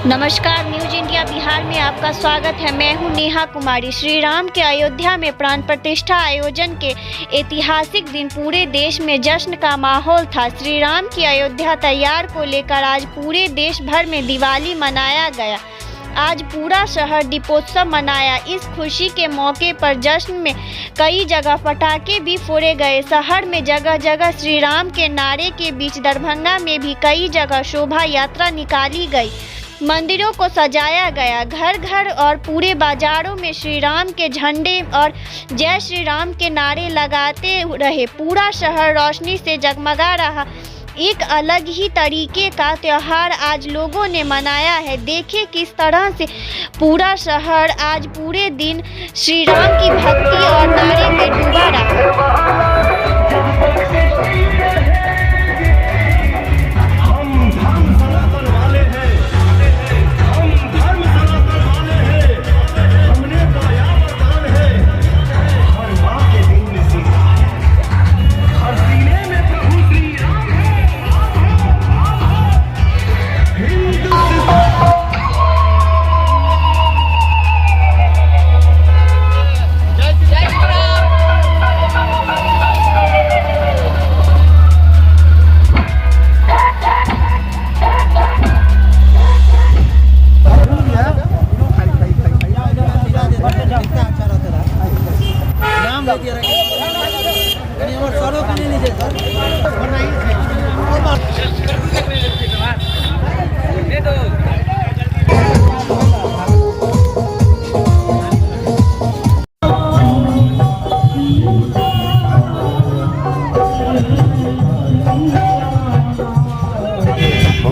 नमस्कार, news India Bihar में आपका स्वागत है। मैं हूं नेहा कुमारी। श्री राम के अयोध्या में प्राण प्रतिष्ठा आयोजन के ऐतिहासिक दिन पूरे देश में जश्न का माहौल था। श्री राम की अयोध्या तैयार को लेकर आज पूरे देश भर में दिवाली मनाया गया। आज पूरा शहर दीपोत्सव मनाया। इस खुशी के मौके पर जश्न में कई जगह पटाखे भी फोड़े गए। शहर में जगह जगह श्री राम के नारे के बीच दरभंगा में भी कई जगह शोभा यात्रा निकाली गई। मंदिरों को सजाया गया। घर घर और पूरे बाजारों में श्री राम के झंडे और जय श्री राम के नारे लगाते रहे। पूरा शहर रोशनी से जगमगा रहा। एक अलग ही तरीके का त्योहार आज लोगों ने मनाया है। देखिए किस तरह से पूरा शहर आज पूरे दिन श्री राम की भक्ति और नारे में डूबा रहा।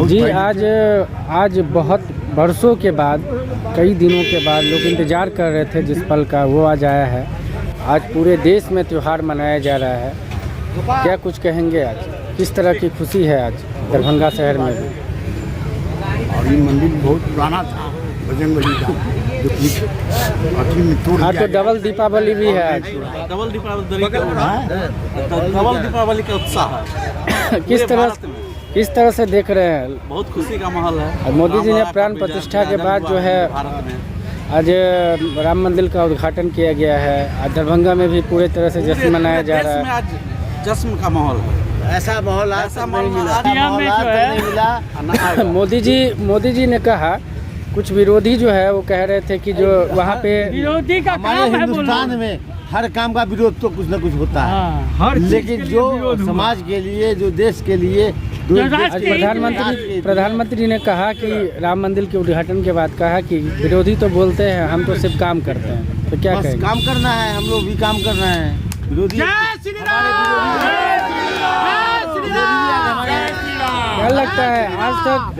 जी आज बहुत बरसों के बाद, कई दिनों के बाद लोग इंतज़ार कर रहे थे जिस पल का, वो आज आया है। आज पूरे देश में त्यौहार मनाया जा रहा है। क्या कुछ कहेंगे आज? किस तरह की खुशी है आज दरभंगा शहर में भी? और ये मंदिर बहुत पुराना था, बजरंगबली का, आज तो डबल दीपावली भी है। आज डबल दीपावली का उत्साह है। किस तरह से देख रहे हैं? बहुत खुशी का माहौल है। और मोदी जी ने प्राण प्रतिष्ठा के बाद जो है आज राम मंदिर का उद्घाटन किया गया है। आज दरभंगा में भी पूरे तरह से जश्न मनाया जा रहा है। आज जश्न का माहौल है। ऐसा माहौल नहीं मिला। मोदी जी ने कहा, कुछ विरोधी जो है वो कह रहे थे कि जो वहाँ पे विरोधी का हमारे हिंदुस्तान में हर काम का विरोध तो कुछ न कुछ होता है, लेकिन जो समाज के लिए, जो देश के लिए, प्रधानमंत्री ने कहा कि राम मंदिर के उद्घाटन के बाद कहा कि विरोधी तो बोलते हैं, हम तो सिर्फ काम करते हैं। तो क्या कहेंगे? काम करना है, हम लोग भी काम कर रहे हैं। विरोधी क्या लगता है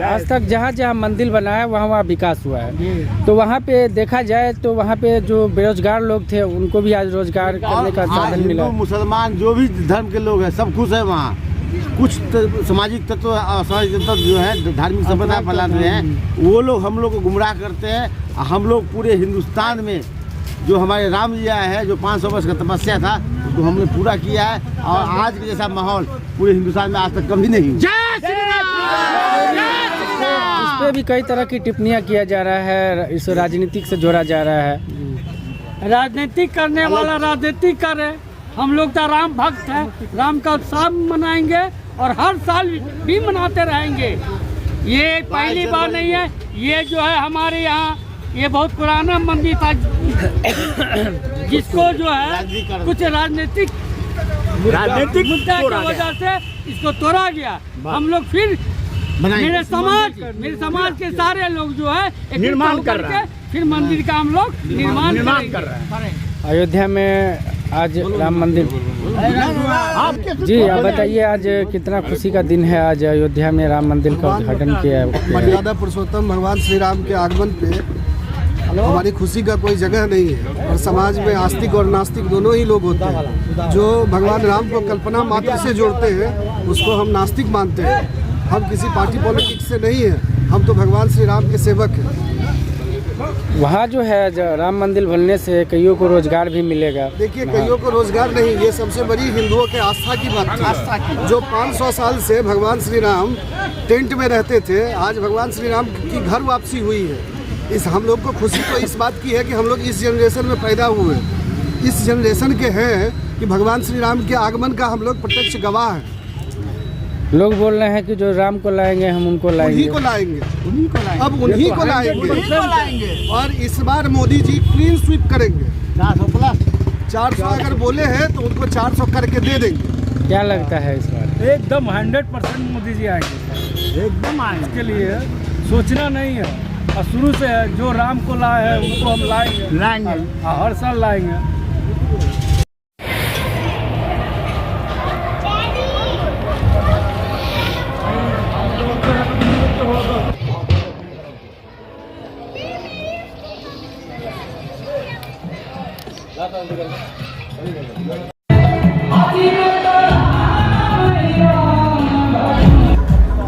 आज तक जहाँ मंदिर बना है वहाँ विकास हुआ है, तो वहाँ पे देखा जाए तो वहाँ पे जो बेरोजगार लोग थे उनको भी आज रोजगार करने का साधन मिला। मुसलमान जो भी धर्म के लोग हैं सब खुश है वहाँ। कुछ सामाजिक तत्व, असामाजिक तत्व जो है धार्मिक संप्रदाय फैलाते हैं, वो लोग हम लोग को गुमराह करते हैं। हम लोग पूरे हिंदुस्तान में जो हमारे राम जी आए हैं, जो 500 वर्ष का तपस्या था, उसको हमने पूरा किया है। और आज के जैसा माहौल पूरे हिंदुस्तान में आज तक कभी नहीं हुआ। इस पे भी कई तरह की टिप्पणियां किया जा रहा है, इस राजनीतिक से जोड़ा जा रहा है। राजनीतिक करने वाला राजनीतिक करे। हम लोग तो राम भक्त हैं, राम का उत्सव मनाएंगे और हर साल भी मनाते रहेंगे। ये पहली बार नहीं है। ये जो है हमारे यहाँ ये बहुत पुराना मंदिर था, जिसको जो है कुछ राजनीतिक मुद्दा की वजह से इसको तोड़ा गया। हम लोग फिर मेरे समाज के सारे लोग जो है निर्माण कर रहे हैं, फिर मंदिर का हम लोग निर्माण कर रहे हैं। अयोध्या में आज राम मंदिर। जी आप बताइए, आज कितना खुशी का दिन है? आज अयोध्या में राम मंदिर का उद्घाटन किया है। मर्यादा पुरुषोत्तम भगवान श्री राम के आगमन पे हमारी खुशी का कोई जगह नहीं है। और समाज में आस्तिक और नास्तिक दोनों ही लोग होते हैं। जो भगवान राम को कल्पना मात्र से जोड़ते हैं उसको हम नास्तिक मानते हैं। हम किसी पार्टी पॉलिटिक्स से नहीं है, हम तो भगवान श्री राम के सेवक हैं। वहाँ जो है राम मंदिर बनने से कईयों को रोजगार भी मिलेगा। देखिए, कईयों को रोजगार नहीं, ये सबसे बड़ी हिंदुओं के आस्था की बात थी। जो 500 साल से भगवान श्री राम टेंट में रहते थे, आज भगवान श्री राम की घर वापसी हुई है। इस हम लोग को खुशी तो इस बात की है कि हम लोग इस जनरेशन में पैदा हुए, इस जनरेशन के हैं कि भगवान श्री राम के आगमन का हम लोग प्रत्यक्ष गवाह हैं। लोग बोल रहे हैं कि जो राम को लाएंगे हम उनको लाएंगे, उन्हीं को लाएंगे, अब उन्हीं को लाएंगे। और इस बार मोदी जी क्लीन स्वीप करेंगे। 400 अगर बोले हैं तो उनको 400 करके दे देंगे। क्या लगता है इस बार? एकदम 100% मोदी जी आएंगे, एकदम आएंगे। इसके लिए सोचना नहीं है, और शुरू से है, जो राम को लाए हैं उनको हम लाएंगे, हर साल लाएंगे।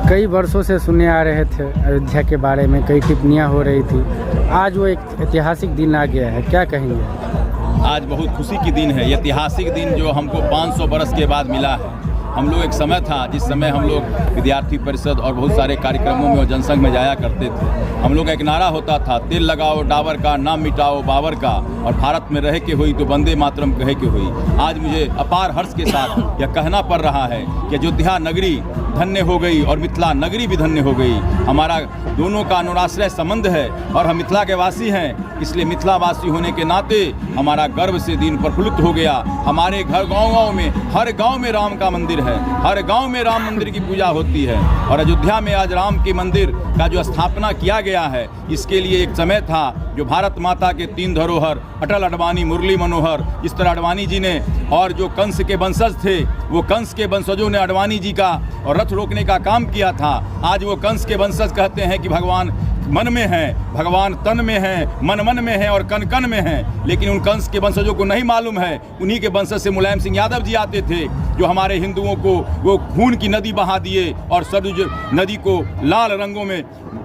कई वर्षों से सुने आ रहे थे अयोध्या के बारे में, कई टिप्पणियां हो रही थी। आज वो एक ऐतिहासिक दिन आ गया है, क्या कहेंगे? आज बहुत खुशी की दिन है, ऐतिहासिक दिन जो हमको 500 बरस के बाद मिला है। हम लोग एक समय था जिस समय हम लोग विद्यार्थी परिषद और बहुत सारे कार्यक्रमों में और जनसंघ में जाया करते थे। हम लोग का एक नारा होता था, तेल लगाओ डाबर का, नाम मिटाओ बाबर का, और भारत में रह के हुई तो वंदे मातरम कहे के हुई। आज मुझे अपार हर्ष के साथ यह कहना पड़ रहा है कि अयोध्या नगरी धन्य हो गई और मिथिला नगरी भी धन्य हो गई। हमारा दोनों का अनुराश्रय संबंध है और हम मिथिला के वासी हैं, इसलिए मिथिला वासी होने के नाते हमारा गर्व से दिन प्रफुल्लित हो गया। हमारे घर गाँव में, हर गाँव में राम का मंदिर है, हर गांव में राम मंदिर की पूजा होती है। और अयोध्या में आज राम के मंदिर का जो स्थापना किया गया है, इसके लिए एक समय था जो भारत माता के 3 धरोहर अटल अडवाणी, मुरली मनोहर, इस तरह अडवाणी जी ने, और जो कंस के वंशज थे वो कंस के वंशजों ने अडवाणी जी का और रथ रोकने का काम किया था। आज वो कंस के वंशज कहते हैं कि भगवान मन में है, भगवान तन में है, मन मन में है और कन कन में है। लेकिन उन कंस के वंशजों को नहीं मालूम है, उन्हीं के वंशज से मुलायम सिंह यादव जी आते थे जो हमारे हिंदुओं को वो खून की नदी बहा दिए और सरयुज नदी को लाल रंगों में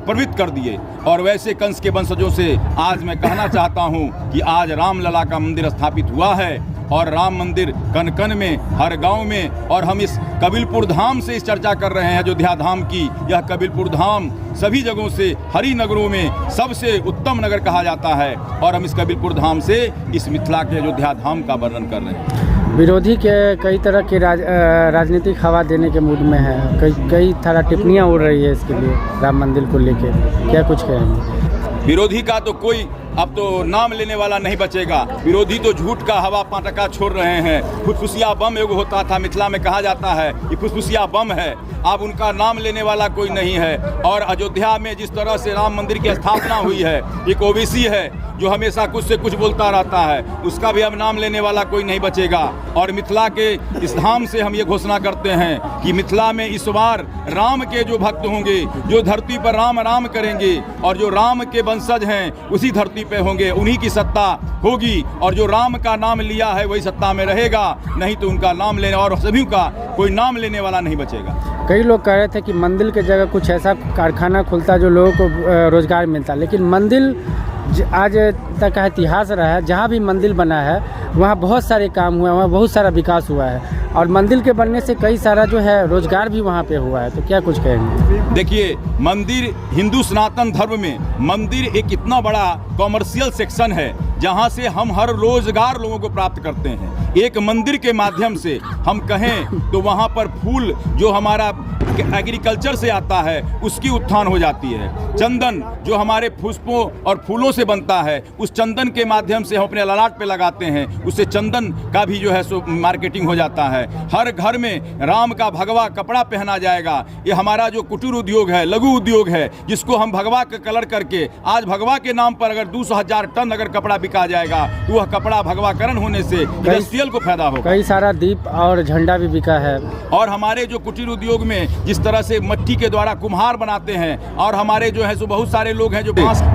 प्रवृत्त कर दिए। और वैसे कंस के वंशजों से आज मैं कहना चाहता हूँ कि आज रामलला का मंदिर स्थापित हुआ है और राम मंदिर कन कन में, हर गांव में। और हम इस कबीलपुर धाम से इस चर्चा कर रहे हैं, अयोध्या धाम की। यह कबीलपुर धाम सभी जगहों से, हरि नगरों में सबसे उत्तम नगर कहा जाता है, और हम इस कबीलपुर धाम से इस मिथिला के अयोध्या धाम का वर्णन कर रहे हैं। विरोधी के कई तरह की राजनीतिक हवा देने के मूड में है, कई तरह टिप्पणियां उड़ रही है इसके लिए, राम मंदिर को लेकर क्या कुछ कहेंगे? विरोधी का तो कोई अब तो नाम लेने वाला नहीं बचेगा। विरोधी तो झूठ का हवा पाटका छोड़ रहे हैं। फुसफुसिया बम एगो होता था, मिथिला में कहा जाता है कि फुसफुसिया बम है, अब उनका नाम लेने वाला कोई नहीं है। और अयोध्या में जिस तरह से राम मंदिर की स्थापना हुई है, एक ओबीसी है जो हमेशा कुछ से कुछ बोलता रहता है, उसका भी अब नाम लेने वाला कोई नहीं बचेगा। और मिथिला के इस धाम से हम ये घोषणा करते हैं कि मिथिला में इस बार राम के जो भक्त होंगे, जो धरती पर राम राम करेंगे और जो राम के वंशज हैं उसी धरती पे होंगे, उन्हीं की सत्ता होगी। और जो राम का नाम लिया है वही सत्ता में रहेगा, नहीं तो उनका नाम लेने और सभी का कोई नाम लेने वाला नहीं बचेगा। कई लोग कह रहे थे कि मंदिर के जगह कुछ ऐसा कारखाना खुलता जो लोगों को रोजगार मिलता, लेकिन मंदिर आज तक का इतिहास रहा है, जहाँ भी मंदिर बना है वहाँ बहुत सारे काम हुए, वहाँ बहुत सारा विकास हुआ है, और मंदिर के बनने से कई सारा जो है रोजगार भी वहाँ पे हुआ है। तो क्या कुछ कहेंगे? देखिए, मंदिर हिंदू सनातन धर्म में मंदिर एक इतना बड़ा कॉमर्शियल सेक्शन है जहाँ से हम हर रोजगार लोगों को प्राप्त करते हैं। एक मंदिर के माध्यम से हम कहें तो वहाँ पर फूल जो हमारा एग्रीकल्चर से आता है उसकी उत्थान हो जाती है। चंदन जो हमारे पुष्पों और फूलों से बनता है, उस चंदन के माध्यम से हम अपने ललाट पे लगाते हैं, उससे चंदन का भी जो है सो मार्केटिंग हो जाता है। हर घर में राम का भगवा कपड़ा पहना जाएगा। ये हमारा जो कुटीर उद्योग है, लघु उद्योग है, जिसको हम भगवा का कलर करके, आज भगवा के नाम पर अगर 200,000 टन अगर कपड़ा बिका जाएगा तो वह कपड़ा भगवाकरण होने से इंडस्ट्रियल को फायदा होगा। कई सारा दीप और झंडा भी बिका है। और हमारे जो कुटीर उद्योग में जिस तरह से मिट्टी के द्वारा कुम्हार बनाते हैं, और हमारे जो है सो बहुत सारे लोग हैं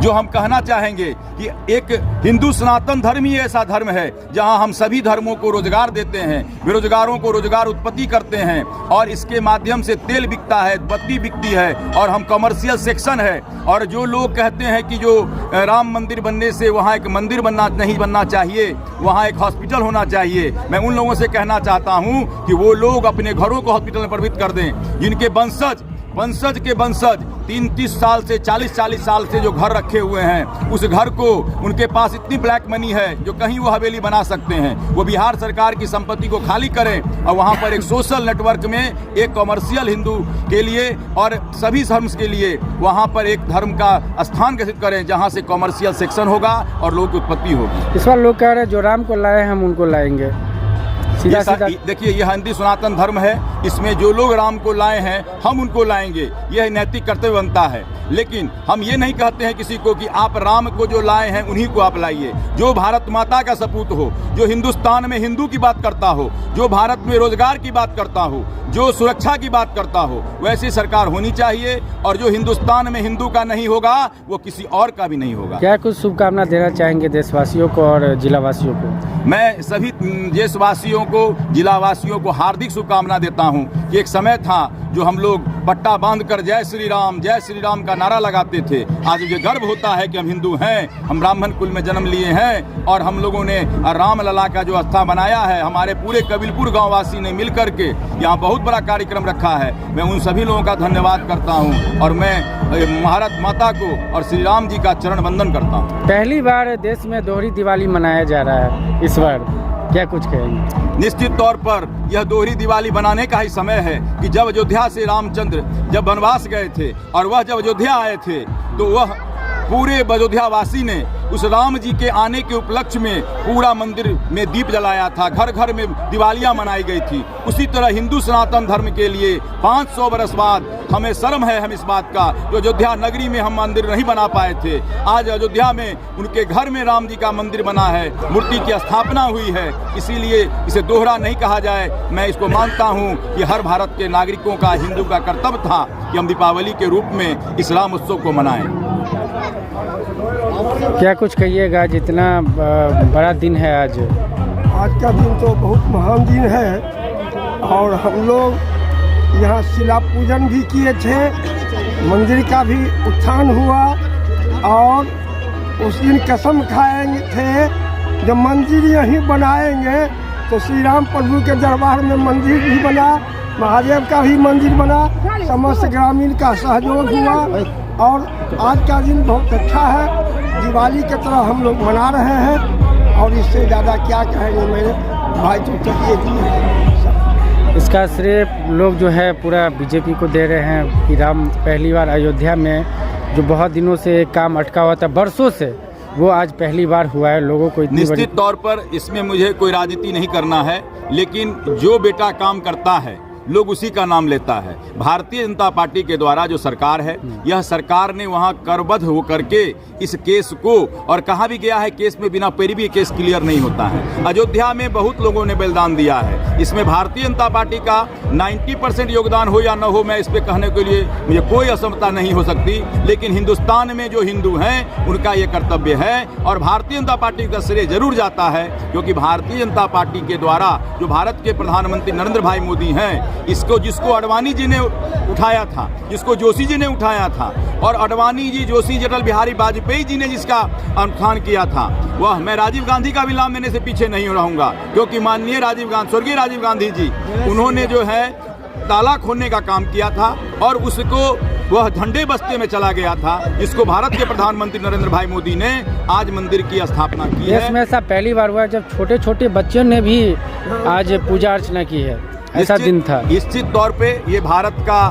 जो हम कहना चाहेंगे कि एक हिंदू सनातन धर्म ही ऐसा धर्म है जहां हम सभी धर्मों को रोजगार देते हैं, बेरोजगारों को रोजगार उत्पत्ति करते हैं, और इसके माध्यम से तेल बिकता है, बत्ती बिकती है, और हम कमर्शियल सेक्शन है। और जो लोग कहते हैं कि जो राम मंदिर बनने से वहाँ एक मंदिर नहीं बनना चाहिए, वहाँ एक हॉस्पिटल होना चाहिए, मैं उन लोगों से कहना चाहता हूँ कि वो लोग अपने घरों को हॉस्पिटल में परिवर्तित कर दें। जिनके वंशज के वंशज 30 साल से 40 साल से जो घर रखे हुए हैं, उस घर को उनके पास इतनी ब्लैक मनी है जो कहीं वो हवेली बना सकते हैं, वो बिहार सरकार की संपत्ति को खाली करें और वहाँ पर एक सोशल नेटवर्क में एक कमर्शियल हिंदू के लिए और सभी धर्म के लिए वहाँ पर एक धर्म का स्थान घोषित करें जहाँ से कमर्शियल सेक्शन होगा और लोग की उत्पत्ति होगी। इस बार लोग कह रहे हैं जो राम को लाए हम उनको लाएंगे। देखिए, यह हिंदू सनातन धर्म है, इसमें जो लोग राम को लाए हैं हम उनको लाएंगे, यह नैतिक कर्तव्य बनता है। लेकिन हम ये नहीं कहते हैं किसी को कि आप राम को जो लाए हैं उन्हीं को आप लाइए। जो भारत माता का सपूत हो, जो हिंदुस्तान में हिंदू की बात करता हो, जो भारत में रोजगार की बात करता हो, जो सुरक्षा की बात करता हो, वैसी सरकार होनी चाहिए। और जो हिंदुस्तान में हिंदू का नहीं होगा वो किसी और का भी नहीं होगा। क्या कुछ शुभकामना देना चाहेंगे देशवासियों को और जिलावासियों को? मैं सभी देशवासियों को, जिलावासियों को हार्दिक शुभकामना देता हूं कि एक समय था जो हम लोग पट्टा बांधकर जय श्री राम का नारा लगाते थे। आज मुझे गर्व होता है कि हम हिंदू हैं, हम ब्राह्मण कुल में जन्म लिए हैं, और हम लोगों ने रामलला का जो स्थान बनाया है, हमारे पूरे कबीलपुर गांववासी ने मिलकर के यहाँ बहुत बड़ा कार्यक्रम रखा है। मैं उन सभी लोगों का धन्यवाद करता हूँ और मैं भारत माता को और श्री राम जी का चरण वंदन करता हूँ। पहली बार देश में दोहरी दिवाली मनाया जा रहा है, इस बार क्या कुछ कहेंगे? निश्चित तौर पर यह दोहरी दिवाली बनाने का ही समय है कि जब अयोध्या से रामचंद्र जब वनवास गए थे और वह जब अयोध्या आए थे तो वह पूरे अयोध्यावासी ने उस राम जी के आने के उपलक्ष्य में पूरा मंदिर में दीप जलाया था, घर घर में दिवालियां मनाई गई थी। उसी तरह हिंदू सनातन धर्म के लिए 500 बरस बाद हमें शर्म है हम इस बात का, जो अयोध्या नगरी में हम मंदिर नहीं बना पाए थे, आज अयोध्या में उनके घर में राम जी का मंदिर बना है, मूर्ति की स्थापना हुई है। इसीलिए इसे दोहरा नहीं कहा जाए। मैं इसको मानता हूँ कि हर भारत के नागरिकों का, हिंदू का कर्तव्य था कि हम दीपावली के रूप में इस राम उत्सव को मनाएं। क्या कुछ कहिएगा, जितना बड़ा दिन है आज का दिन तो बहुत महान दिन है, और हम लोग यहाँ शिला पूजन भी किए थे, मंदिर का भी उत्थान हुआ, और उस दिन कसम खाएंगे थे जब मंदिर यहीं बनाएंगे तो श्री राम प्रभु के दरबार में मंदिर भी बना, महादेव का भी मंदिर बना, समस्त ग्रामीण का सहयोग हुआ। और आज का दिन बहुत अच्छा है, दिवाली की तरह हम लोग मना रहे हैं, और इससे ज़्यादा क्या कहेंगे मेरे भाई, तो कहिए दिए। इसका श्रेय लोग जो है पूरा बीजेपी को दे रहे हैं कि राम पहली बार अयोध्या में जो बहुत दिनों से एक काम अटका हुआ था, बरसों से, वो आज पहली बार हुआ है। लोगों को निश्चित तौर पर इसमें मुझे कोई राजनीति नहीं करना है, लेकिन जो बेटा काम करता है लोग उसी का नाम लेता है। भारतीय जनता पार्टी के द्वारा जो सरकार है, यह सरकार ने वहां करबद्ध होकर के इस केस को, और कहा भी गया है केस में बिना पैरवी केस क्लियर नहीं होता है। अयोध्या में बहुत लोगों ने बलिदान दिया है, इसमें भारतीय जनता पार्टी का 90% योगदान हो या न हो, मैं इस पे कहने के लिए मुझे कोई असमता नहीं हो सकती, लेकिन हिंदुस्तान में जो हिंदू हैं उनका ये कर्तव्य है, और भारतीय जनता पार्टी का श्रेय जरूर जाता है, क्योंकि भारतीय जनता पार्टी के द्वारा जो भारत के प्रधानमंत्री नरेंद्र भाई मोदी हैं, जिसको अडवाणी जी ने उठाया था, जिसको जोशी जी ने उठाया था, और अडवाणी जी, जोशी जी, अटल बिहारी वाजपेयी जी ने जिसका अनुष्ठान किया था, वह मैं राजीव गांधी का भी नाम लेने से पीछे नहीं रहूंगा, क्योंकि माननीय स्वर्गीय राजीव गांधी जी, उन्होंने जो है ताला खोलने का काम किया था, और उसको वह झंडे बस्ते में चला गया था, जिसको भारत के प्रधानमंत्री नरेंद्र भाई मोदी ने आज मंदिर की स्थापना की है। इसमें ऐसा पहली बार हुआ जब छोटे छोटे बच्चों ने भी आज पूजा अर्चना की है, ऐसा दिन था। निश्चित तौर पे ये भारत का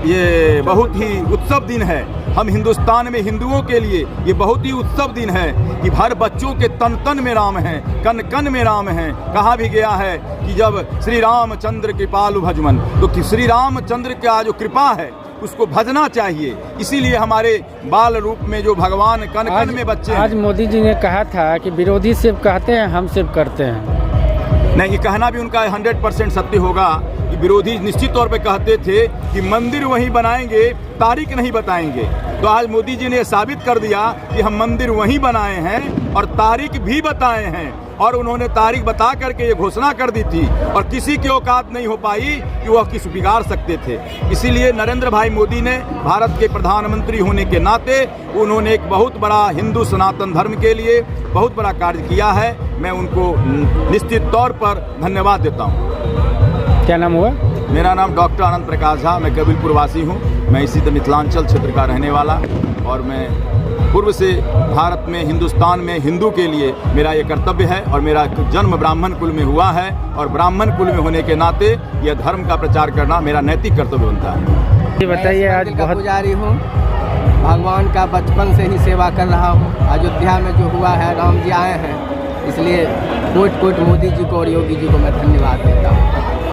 ये बहुत ही उत्सव दिन है। हम हिंदुस्तान में हिंदुओं के लिए ये बहुत ही उत्सव दिन है कि हर बच्चों के तन तन में राम है, कन कन में राम है। कहा भी गया है कि जब श्री रामचंद्र कृपालु भजमन, तो श्री रामचंद्र का जो कृपा है उसको भजना चाहिए। इसीलिए हमारे बाल रूप में जो भगवान कन कन में बच्चे, आज मोदी जी ने कहा था कि विरोधी सिर्फ कहते हैं, हम सिर्फ करते हैं। नहीं, ये कहना भी उनका 100% सत्य होगा कि विरोधी निश्चित तौर पे कहते थे कि मंदिर वहीं बनाएंगे, तारीख नहीं बताएंगे। तो आज मोदी जी ने साबित कर दिया कि हम मंदिर वहीं बनाए हैं और तारीख भी बताए हैं, और उन्होंने तारीख बता करके ये घोषणा कर दी थी और किसी की औकात नहीं हो पाई कि वह किस बिगाड़ सकते थे। इसीलिए नरेंद्र भाई मोदी ने भारत के प्रधानमंत्री होने के नाते उन्होंने एक बहुत बड़ा हिंदू सनातन धर्म के लिए बहुत बड़ा कार्य किया है। मैं उनको निश्चित तौर पर धन्यवाद देता हूँ। क्या नाम हुआ? मेरा नाम डॉक्टर आनंद प्रकाश झा, मैं कबीलपुर वासी हूँ। मैं इसी मिथिलांचल क्षेत्र का रहने वाला, और मैं पूर्व से भारत में, हिंदुस्तान में हिंदू के लिए मेरा ये कर्तव्य है, और मेरा जन्म ब्राह्मण कुल में हुआ है, और ब्राह्मण कुल में होने के नाते यह धर्म का प्रचार करना मेरा नैतिक कर्तव्य बनता है। ये बताइए, आज बहुत पुजारी हूँ, भगवान का बचपन से ही सेवा कर रहा हूँ। अयोध्या में जो हुआ है, राम जी आए हैं, इसलिए कोट मोदी जी को और योगी जी को मैं धन्यवाद देता हूँ।